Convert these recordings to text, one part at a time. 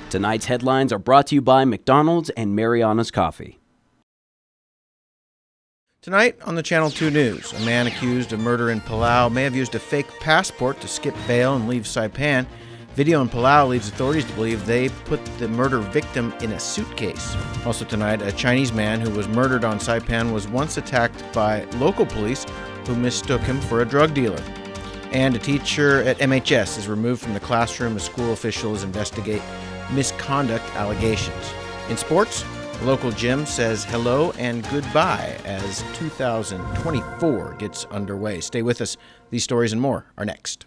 Tonight's headlines are brought to you by McDonald's and Mariana's Coffee. Tonight on the Channel 2 News, a man accused of murder in Palau may have used a fake passport to skip bail and leave Saipan. Video in Palau leads authorities to believe they put the murder victim in a suitcase. Also tonight, a Chinese man who was murdered on Saipan was once attacked by local police who mistook him for a drug dealer. And a teacher at MHS is removed from the classroom as school officials investigate misconduct allegations. In sports, the local gym says hello and goodbye as 2024 gets underway. Stay with us. These stories and more are next.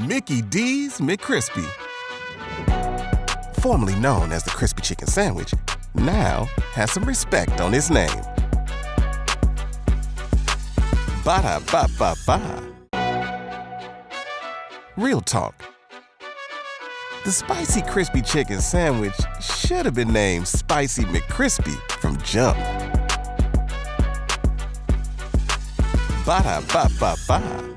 Mickey D's McCrispy, formerly known as the Crispy Chicken Sandwich, now has some respect on his name. Ba-da-ba-ba-ba. Real talk. The Spicy Crispy Chicken Sandwich should have been named Spicy McCrispy from jump. Ba-da-ba-ba-ba.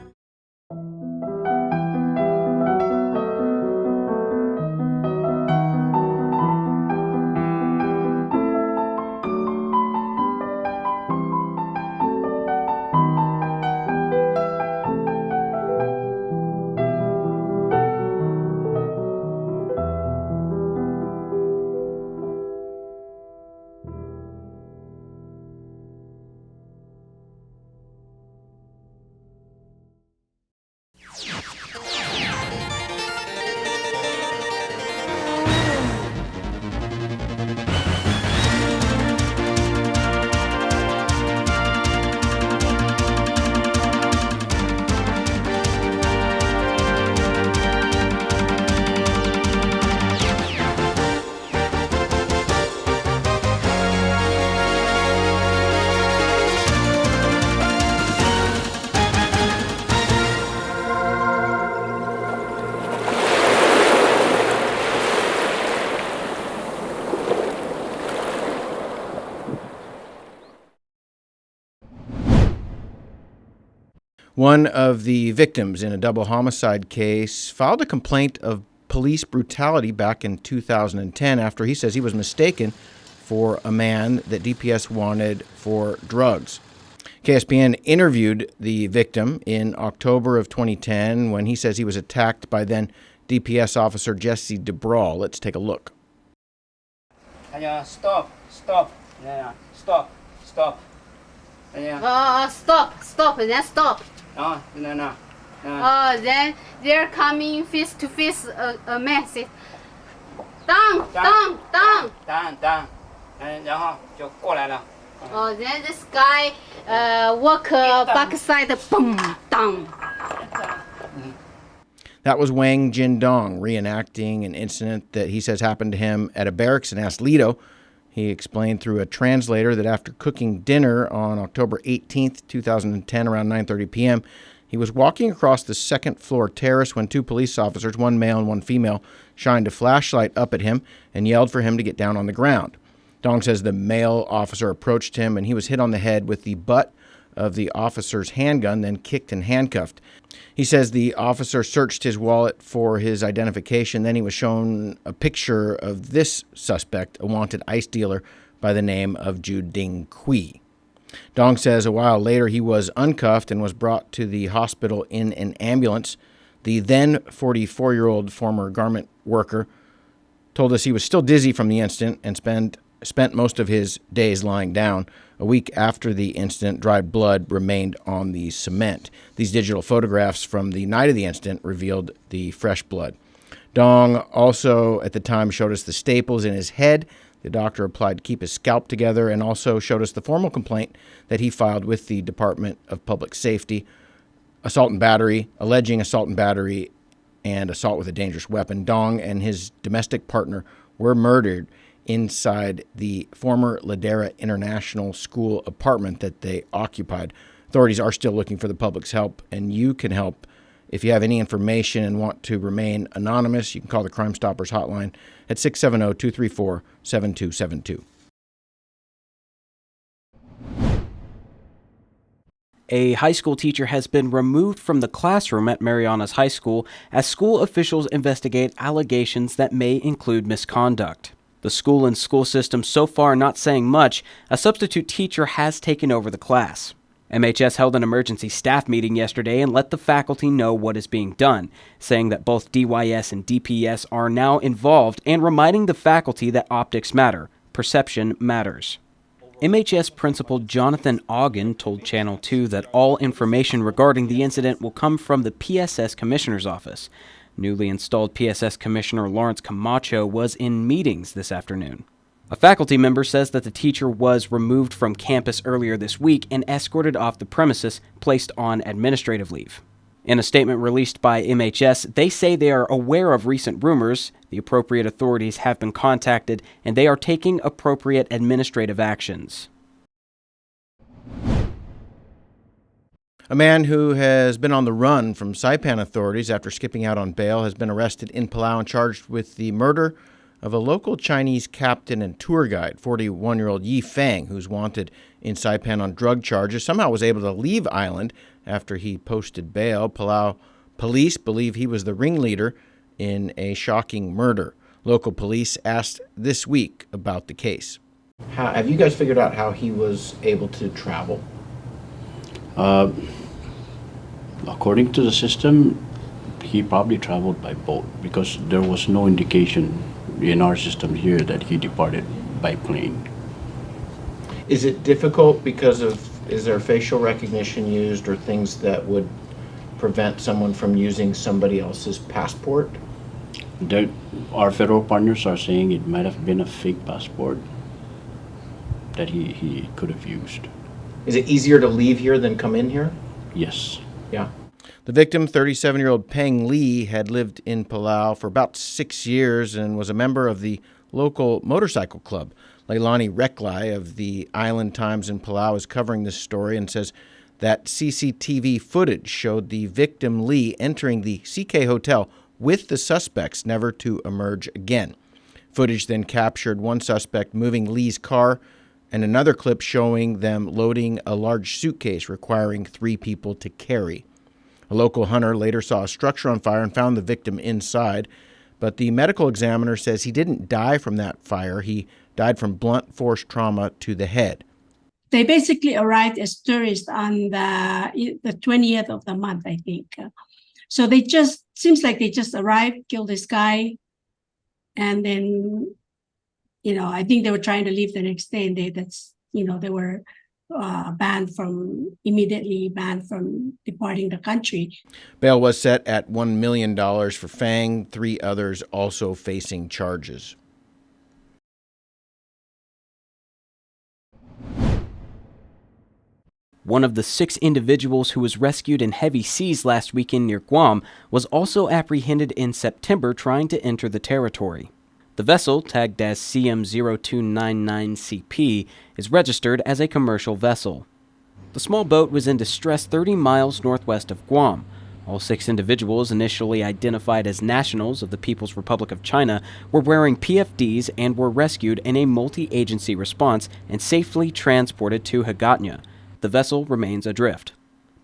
One of the victims in a double homicide case filed a complaint of police brutality back in 2010 after he says he was mistaken for a man that DPS wanted for drugs. KSPN interviewed the victim in October of 2010 when he says he was attacked by then DPS officer Jesse DeBrawl. Let's take a look. Stop. Yeah, stop. Stop, then stop. No. Then they're coming face to face, a man says, down. 然后就过来了。Then this guy walk backside, boom, down. That was Wang Jindong reenacting an incident that he says happened to him at a barracks in Aslido. He explained through a translator that after cooking dinner on October 18th, 2010, around 9:30 p.m., he was walking across the second-floor terrace when two police officers, one male and one female, shined a flashlight up at him and yelled for him to get down on the ground. Dong says the male officer approached him and he was hit on the head with the butt of the officer's handgun, then kicked and handcuffed. He says the officer searched his wallet for his identification. Then he was shown a picture of this suspect, a wanted ice dealer by the name of Ju Ding Kui. Dong says a while later he was uncuffed and was brought to the hospital in an ambulance. The then 44-year-old former garment worker told us he was still dizzy from the incident and spent most of his days lying down. A week after the incident, dried blood remained on the cement. These digital photographs from the night of the incident revealed the fresh blood. Dong also, at the time, showed us the staples in his head the doctor applied to keep his scalp together, and also showed us the formal complaint that he filed with the Department of Public Safety alleging assault and battery, and assault with a dangerous weapon. Dong and his domestic partner were murdered inside the former Ladera International School apartment that they occupied. Authorities are still looking for the public's help, and you can help. If you have any information and want to remain anonymous, you can call the Crime Stoppers hotline at 670-234-7272. A high school teacher has been removed from the classroom at Marianas High School as school officials investigate allegations that may include misconduct. The school and school system so far not saying much. A substitute teacher has taken over the class. MHS held an emergency staff meeting yesterday and let the faculty know what is being done, saying that both DYS and DPS are now involved and reminding the faculty that optics matter, perception matters. MHS Principal Jonathan Ogden told Channel 2 that all information regarding the incident will come from the PSS Commissioner's Office. Newly installed PSS Commissioner Lawrence Camacho was in meetings this afternoon. A faculty member says that the teacher was removed from campus earlier this week and escorted off the premises, placed on administrative leave. In a statement released by MHS, they say they are aware of recent rumors, the appropriate authorities have been contacted, and they are taking appropriate administrative actions. A man who has been on the run from Saipan authorities after skipping out on bail has been arrested in Palau and charged with the murder of a local Chinese captain and tour guide, 41-year-old Yi Fang, who's wanted in Saipan on drug charges. Somehow was able to leave island after he posted bail. Palau police believe he was the ringleader in a shocking murder. Local police asked this week about the case. Have you guys figured out how he was able to travel? According to the system, he probably traveled by boat because there was no indication in our system here that he departed by plane. Is it difficult is there facial recognition used or things that would prevent someone from using somebody else's passport? Our federal partners are saying it might have been a fake passport that he could have used. Is it easier to leave here than come in here? Yes. Yeah. The victim, 37-year-old Peng Li, had lived in Palau for about 6 years and was a member of the local motorcycle club. Leilani Reklai of the Island Times in Palau is covering this story and says that CCTV footage showed the victim Li entering the CK Hotel with the suspects, never to emerge again. Footage then captured one suspect moving Li's car and another clip showing them loading a large suitcase requiring 3 people to carry. A local hunter later saw a structure on fire and found the victim inside, but the medical examiner says he didn't die from that fire. He died from blunt force trauma to the head. They basically arrived as tourists on the 20th of the month, I think. So seems like they just arrived, killed this guy, and then, I think they were trying to leave the next day, and they were immediately banned from departing the country. Bail was set at $1 million for Fang, 3 others also facing charges. One of the 6 individuals who was rescued in heavy seas last weekend near Guam was also apprehended in September trying to enter the territory. The vessel, tagged as CM0299CP, is registered as a commercial vessel. The small boat was in distress 30 miles northwest of Guam. All 6 individuals, initially identified as nationals of the People's Republic of China, were wearing PFDs and were rescued in a multi-agency response and safely transported to Hagåtña. The vessel remains adrift.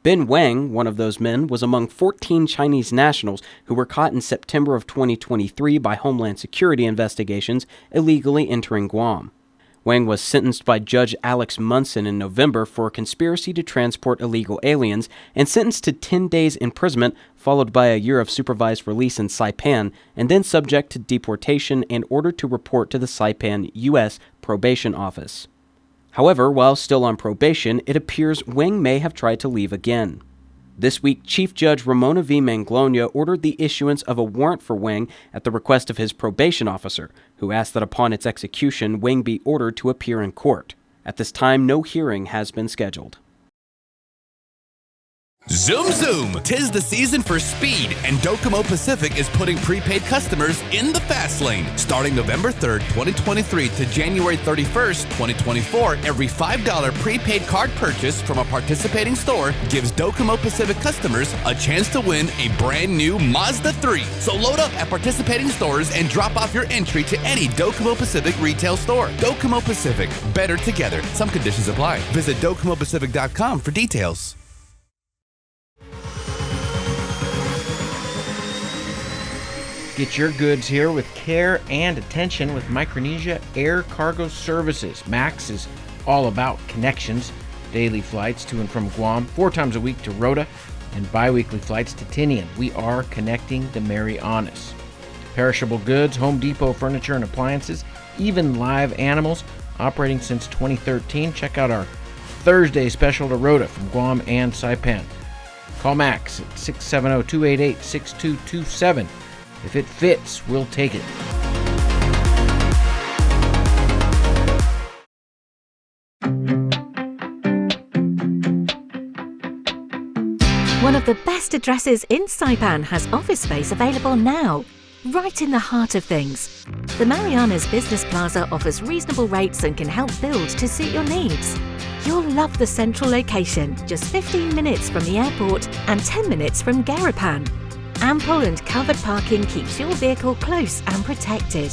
Ben Wang, one of those men, was among 14 Chinese nationals who were caught in September of 2023 by Homeland Security investigations illegally entering Guam. Wang was sentenced by Judge Alex Munson in November for conspiracy to transport illegal aliens and sentenced to 10 days imprisonment, followed by a year of supervised release in Saipan, and then subject to deportation and ordered to report to the Saipan U.S. Probation Office. However, while still on probation, it appears Wang may have tried to leave again. This week, Chief Judge Ramona V. Manglonia ordered the issuance of a warrant for Wang at the request of his probation officer, who asked that upon its execution, Wang be ordered to appear in court. At this time, no hearing has been scheduled. Zoom zoom! 'Tis the season for speed, and Docomo Pacific is putting prepaid customers in the fast lane. Starting November 3rd, 2023 to January 31st, 2024, every $5 prepaid card purchase from a participating store gives Docomo Pacific customers a chance to win a brand new Mazda 3. So load up at participating stores and drop off your entry to any Docomo Pacific retail store. Docomo Pacific, better together. Some conditions apply. Visit DocomoPacific.com for details. Get your goods here with care and attention with Micronesia Air Cargo Services. MAX is all about connections. Daily flights to and from Guam, 4 times a week to Rota, and bi-weekly flights to Tinian. We are connecting the Marianas. Perishable goods, Home Depot furniture and appliances, even live animals, operating since 2013. Check out our Thursday special to Rota from Guam and Saipan. Call Max at 670-288-6227. If it fits, we'll take it. One of the best addresses in Saipan has office space available now, right in the heart of things. The Marianas Business Plaza offers reasonable rates and can help build to suit your needs. You'll love the central location, just 15 minutes from the airport and 10 minutes from Garapan. Ample and covered parking keeps your vehicle close and protected.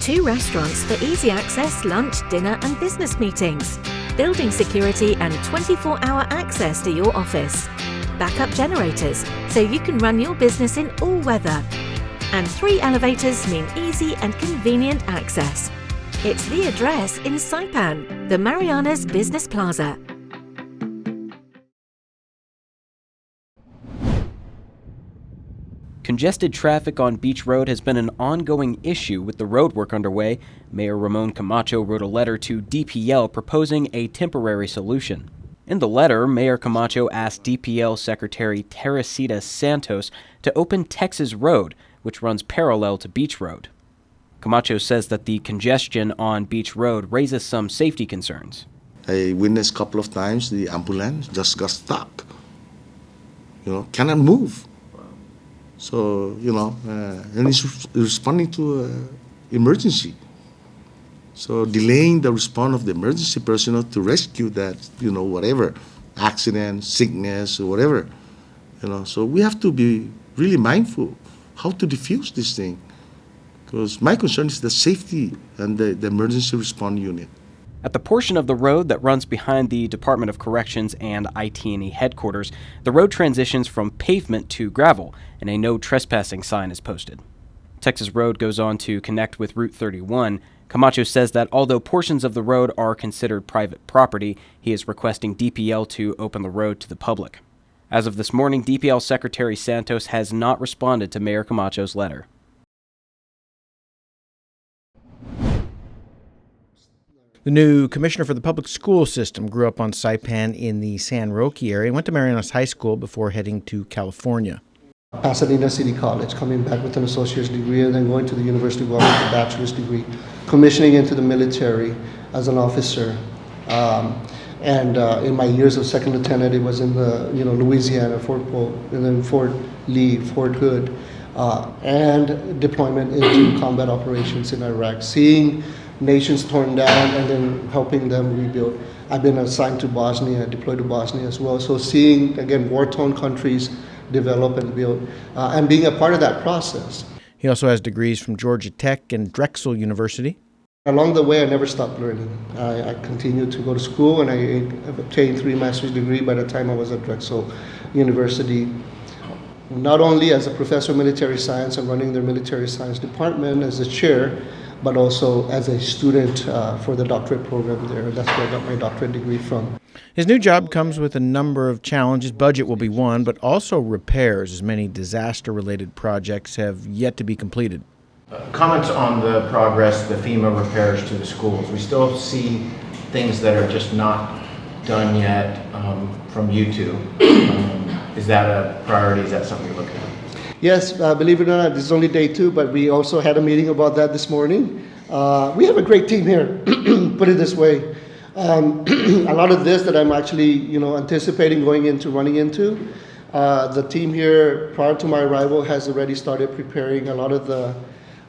2 restaurants for easy access, lunch, dinner and business meetings. Building security and 24-hour access to your office. Backup generators, so you can run your business in all weather. And 3 elevators mean easy and convenient access. It's the address in Saipan, the Marianas Business Plaza. Congested traffic on Beach Road has been an ongoing issue with the road work underway. Mayor Ramon Camacho wrote a letter to DPL proposing a temporary solution. In the letter, Mayor Camacho asked DPL Secretary Teresita Santos to open Texas Road, which runs parallel to Beach Road. Camacho says that the congestion on Beach Road raises some safety concerns. I witnessed a couple of times the ambulance just got stuck. Cannot move. So, and it's responding to emergency. So delaying the response of the emergency personnel to rescue that, whatever, accident, sickness, or whatever. So we have to be really mindful how to diffuse this thing. Because my concern is the safety and the emergency response unit. At the portion of the road that runs behind the Department of Corrections and IT&E headquarters, the road transitions from pavement to gravel, and a no trespassing sign is posted. Texas Road goes on to connect with Route 31. Camacho says that although portions of the road are considered private property, he is requesting DPL to open the road to the public. As of this morning, DPL Secretary Santos has not responded to Mayor Camacho's letter. The new commissioner for the public school system grew up on Saipan in the San Roque area and went to Marianas High School before heading to California. Pasadena City College, coming back with an associate's degree and then going to the University of Guam with a bachelor's degree, commissioning into the military as an officer. And in my years of second lieutenant, it was in the Louisiana, Fort Polk, and then Fort Lee, Fort Hood, and deployment into combat operations in Iraq, seeing nations torn down and then helping them rebuild. I've been assigned to Bosnia, deployed to Bosnia as well. So seeing, again, war-torn countries develop and build, and being a part of that process. He also has degrees from Georgia Tech and Drexel University. Along the way, I never stopped learning. I continued to go to school, and I obtained 3 master's degrees by the time I was at Drexel University. Not only as a professor of military science and running their military science department as a chair, but also as a student for the doctorate program there. That's where I got my doctorate degree from. His new job comes with a number of challenges. Budget will be one, but also repairs, as many disaster-related projects have yet to be completed. Comments on the progress, the FEMA repairs to the schools. We still see things that are just not done yet from you two. Is that a priority? Is that something you're looking at? Yes, believe it or not, this is only day 2, but we also had a meeting about that this morning. We have a great team here, put it this way. A lot of this that I'm actually, anticipating running into, The team here, prior to my arrival, has already started preparing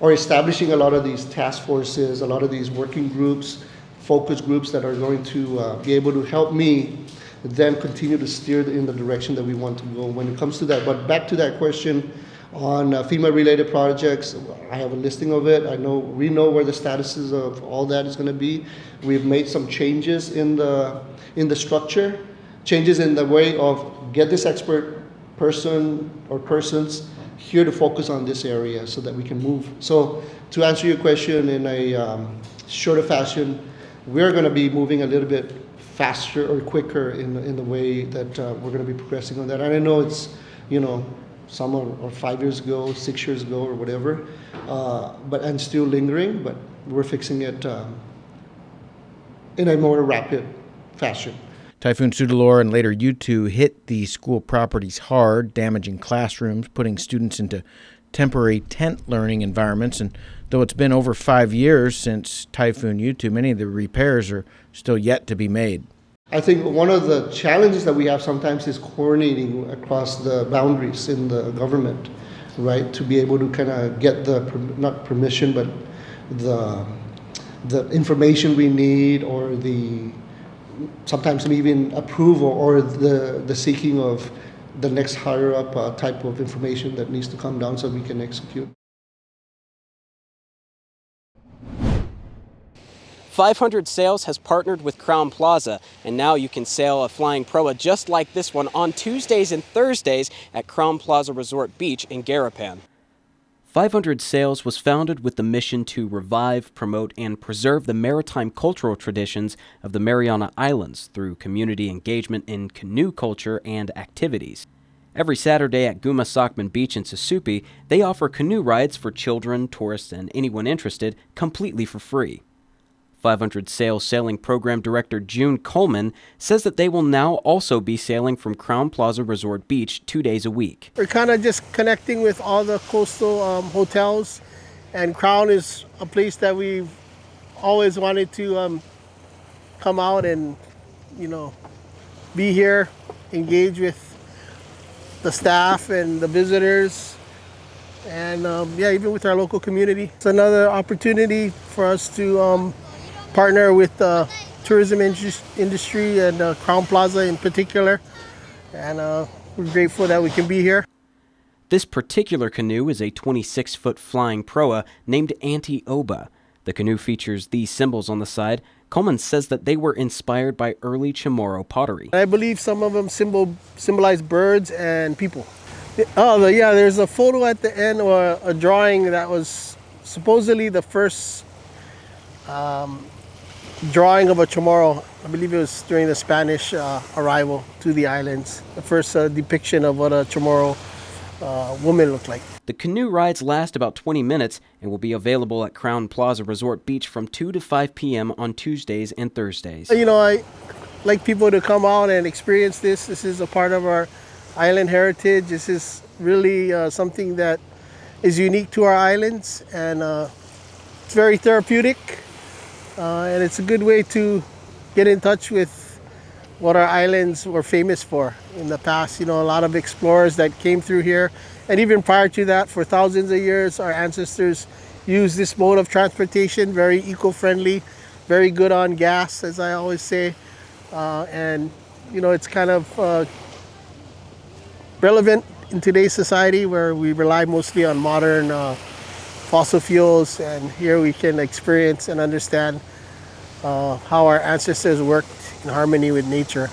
establishing a lot of these task forces, a lot of these working groups, focus groups that are going to be able to help me then continue to steer in the direction that we want to go when it comes to that. But back to that question on FEMA-related projects, I have a listing of it. We know where the statuses of all that is going to be. We've made some changes in the structure, changes in the way of get this expert person or persons here to focus on this area so that we can move. So to answer your question in a shorter fashion, we're going to be moving a little bit faster or quicker in the way that we're going to be progressing on that. And I know it's, some are 5 years ago, 6 years ago, or whatever, and still lingering, but we're fixing it in a more rapid fashion. Typhoon Soudelor and later U2 hit the school properties hard, damaging classrooms, putting students into temporary tent learning environments. And though it's been over 5 years since Typhoon U2, many of the repairs are still yet to be made. I think one of the challenges that we have sometimes is coordinating across the boundaries in the government, right? To be able to kind of get not permission, but the information we need, or sometimes even approval, or the seeking of the next higher up type of information that needs to come down so we can execute. 500 Sails has partnered with Crown Plaza, and now you can sail a flying proa just like this one on Tuesdays and Thursdays at Crown Plaza Resort Beach in Garapan. 500 Sails was founded with the mission to revive, promote, and preserve the maritime cultural traditions of the Mariana Islands through community engagement in canoe culture and activities. Every Saturday at Guma Sakman Beach in Susupi, they offer canoe rides for children, tourists, and anyone interested completely for free. 500 Sails Sailing Program Director June Coleman says that they will now also be sailing from Crown Plaza Resort Beach 2 days a week. We're kind of just connecting with all the coastal hotels, and Crown is a place that we've always wanted to come out and, be here, engage with the staff and the visitors, and even with our local community. It's another opportunity for us to partner with the tourism industry and Crown Plaza in particular, and we're grateful that we can be here. This particular canoe is a 26-foot flying proa named Auntie Oba. The canoe features these symbols on the side. Coleman says that they were inspired by early Chamorro pottery. I believe some of them symbolize birds and people. There's a photo at the end, or a drawing that was supposedly the first drawing of a Chamorro. I believe it was during the Spanish arrival to the islands. The first depiction of what a Chamorro woman looked like. The canoe rides last about 20 minutes and will be available at Crown Plaza Resort Beach from 2 to 5 p.m. on Tuesdays and Thursdays. I like people to come out and experience this. This is a part of our island heritage. This is really something that is unique to our islands, and it's very therapeutic. And it's a good way to get in touch with what our islands were famous for in the past. A lot of explorers that came through here. And even prior to that, for thousands of years, our ancestors used this mode of transportation, very eco-friendly, very good on gas, as I always say. It's kind of relevant in today's society where we rely mostly on modern fossil fuels, and here we can experience and understand how our ancestors worked in harmony with nature.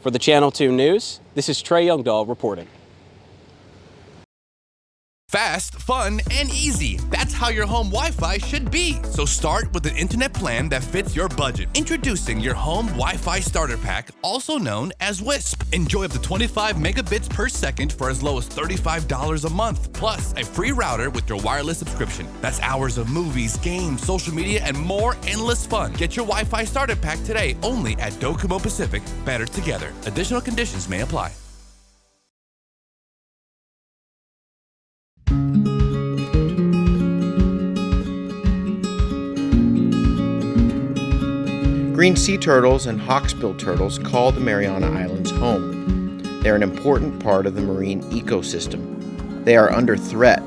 For the Channel 2 News, this is Trey Youngdahl reporting. Fast, fun, and easy. That's how your home Wi-Fi should be. So start with an internet plan that fits your budget. Introducing your home Wi-Fi starter pack, also known as WISP. Enjoy up to 25 megabits per second for as low as $35 a month, plus a free router with your wireless subscription. That's hours of movies, games, social media, and more endless fun. Get your Wi-Fi starter pack today only at Docomo Pacific. Better together. Additional conditions may apply. Green sea turtles and hawksbill turtles call the Mariana Islands home. They're an important part of the marine ecosystem. They are under threat,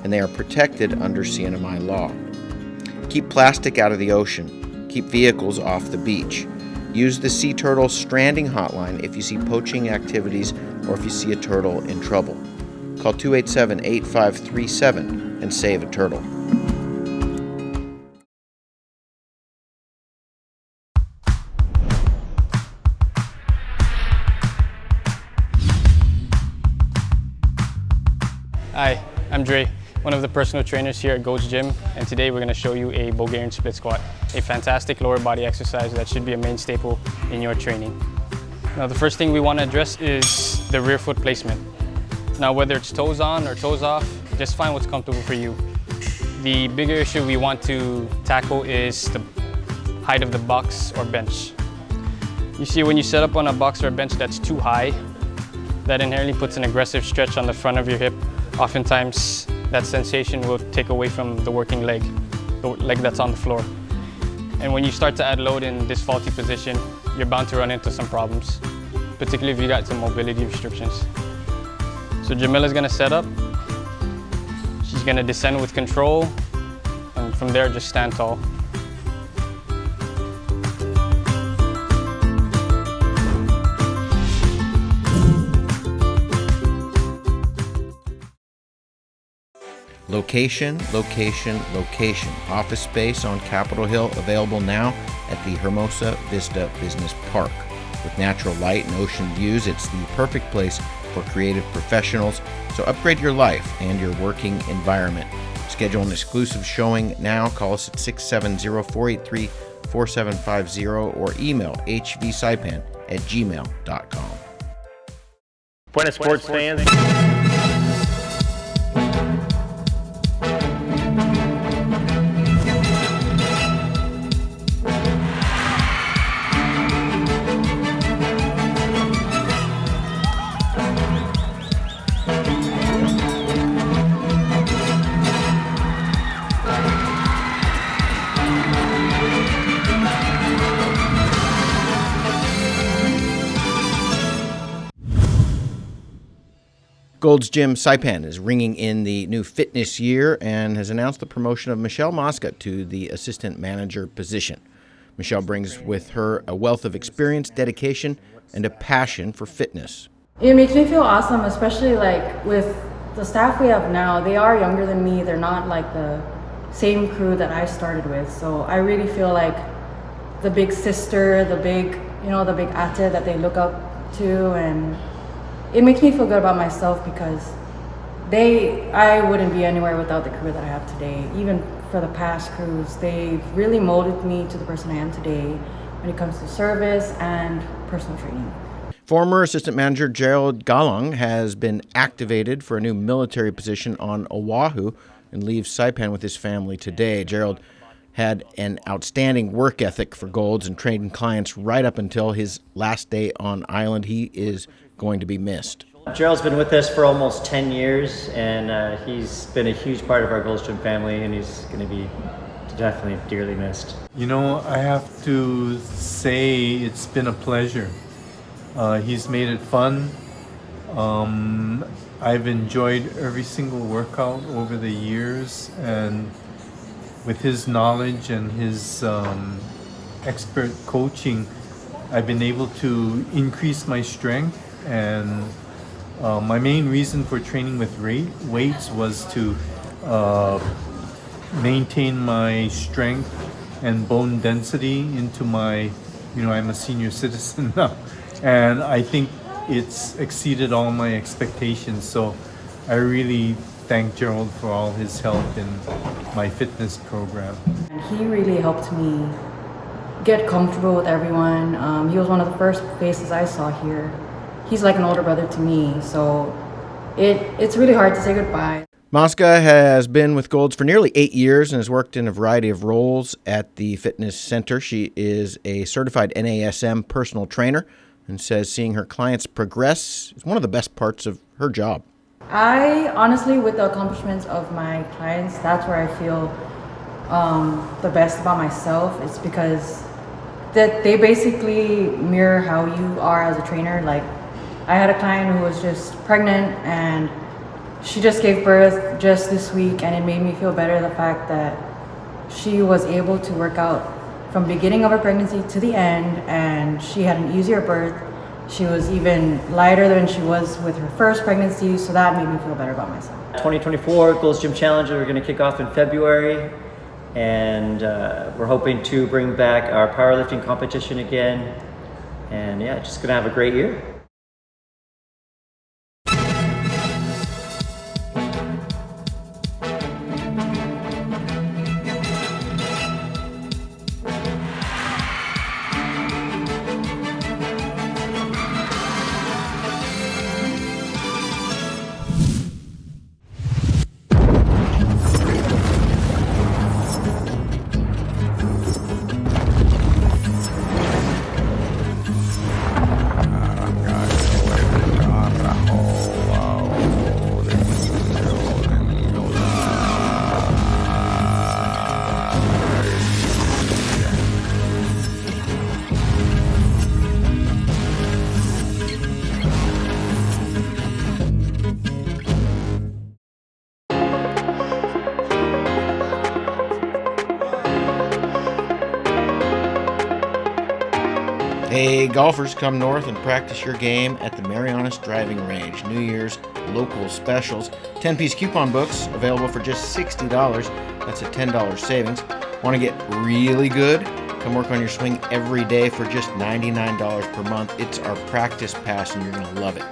and they are protected under CNMI law. Keep plastic out of the ocean. Keep vehicles off the beach. Use the Sea Turtle Stranding Hotline if you see poaching activities or if you see a turtle in trouble. Call 287-8537 and save a turtle. Hi, I'm Dre, one of the personal trainers here at Gold's Gym, and today we're going to show you a Bulgarian split squat, a fantastic lower body exercise that should be a main staple in your training. Now the first thing we want to address is the rear foot placement. Now whether it's toes on or toes off, just find what's comfortable for you. The bigger issue we want to tackle is the height of the box or bench. You see, when you set up on a box or a bench that's too high, that inherently puts an aggressive stretch on the front of your hip. Oftentimes, that sensation will take away from the working leg, the leg that's on the floor. And when you start to add load in this faulty position, you're bound to run into some problems, particularly if you got some mobility restrictions. So Jamila's gonna set up, she's gonna descend with control, and from there just stand tall. Location, location, location. Office space on Capitol Hill available now at the Hermosa Vista Business Park. With natural light and ocean views, it's the perfect place for creative professionals. So upgrade your life and your working environment. Schedule an exclusive showing now. Call us at 670-483-4750 or email hvsaipan@gmail.com. Buenas sports fans. Gold's Gym Saipan is ringing in the new fitness year and has announced the promotion of Michelle Mosca to the assistant manager position. Michelle brings with her a wealth of experience, dedication, and a passion for fitness. It makes me feel awesome, especially like with the staff we have now. They are younger than me. They're not like the same crew that I started with. So I really feel like the big sister, the big ate that they look up to, and it makes me feel good about myself because I wouldn't be anywhere without the crew that I have today. Even for the past crews, they've really molded me to the person I am today when it comes to service and personal training. Former assistant manager Gerald Galang has been activated for a new military position on Oahu and leaves Saipan with his family today. Gerald had an outstanding work ethic for Golds and trained clients right up until his last day on island. He is going to be missed. Gerald's been with us for almost 10 years, and he's been a huge part of our Gold's Gym family, and he's going to be definitely dearly missed. You know, I have to say it's been a pleasure. He's made it fun. I've enjoyed every single workout over the years, and with his knowledge and his expert coaching, I've been able to increase my strength. And my main reason for training with weights was to maintain my strength and bone density into my, I'm a senior citizen now, and I think it's exceeded all my expectations. So I really thank Gerald for all his help in my fitness program. He really helped me get comfortable with everyone. He was one of the first faces I saw here. He's like an older brother to me, so it's really hard to say goodbye. Mosca has been with Golds for nearly 8 years and has worked in a variety of roles at the fitness center. She is a certified NASM personal trainer and says seeing her clients progress is one of the best parts of her job. I honestly, with the accomplishments of my clients, that's where I feel the best about myself. It's because that they basically mirror how you are as a trainer. Like, I had a client who was just pregnant and she just gave birth just this week, and it made me feel better, the fact that she was able to work out from beginning of her pregnancy to the end, and she had an easier birth. She was even lighter than she was with her first pregnancy, so that made me feel better about myself. 2024 Gold's Gym Challenge, we're going to kick off in February, and we're hoping to bring back our powerlifting competition again, and yeah, just going to have a great year. Hey, golfers, come north and practice your game at the Marianas Driving Range. New Year's local specials. 10-piece coupon books available for just $60. That's a $10 savings. Want to get really good? Come work on your swing every day for just $99 per month. It's our practice pass and you're going to love it.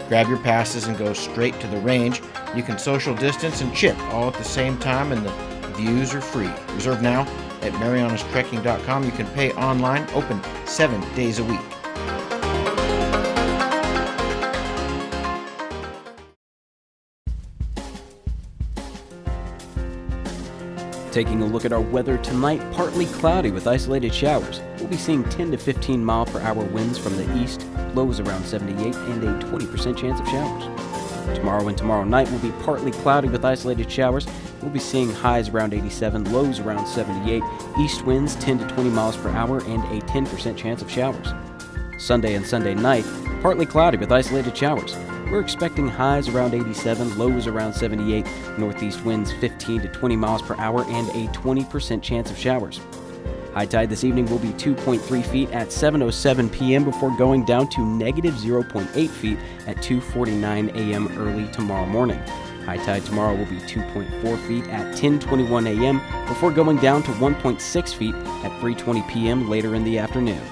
Grab your passes and go straight to the range. You can social distance and chip all at the same time, and the views are free. Reserve now at marianastrekking.com. You can pay online, open 7 days a week. Taking a look at our weather tonight, partly cloudy with isolated showers. We'll be seeing 10 to 15 mile per hour winds from the east, lows around 78, and a 20% chance of showers. Tomorrow and tomorrow night will be partly cloudy with isolated showers. We'll be seeing highs around 87, lows around 78, east winds 10 to 20 miles per hour, and a 10% chance of showers. Sunday and Sunday night, partly cloudy with isolated showers. We're expecting highs around 87, lows around 78, northeast winds 15 to 20 miles per hour, and a 20% chance of showers. High tide this evening will be 2.3 feet at 7:07 p.m. before going down to negative 0.8 feet at 2:49 a.m. early tomorrow morning. High tide tomorrow will be 2.4 feet at 10:21 a.m. before going down to 1.6 feet at 3:20 p.m. later in the afternoon.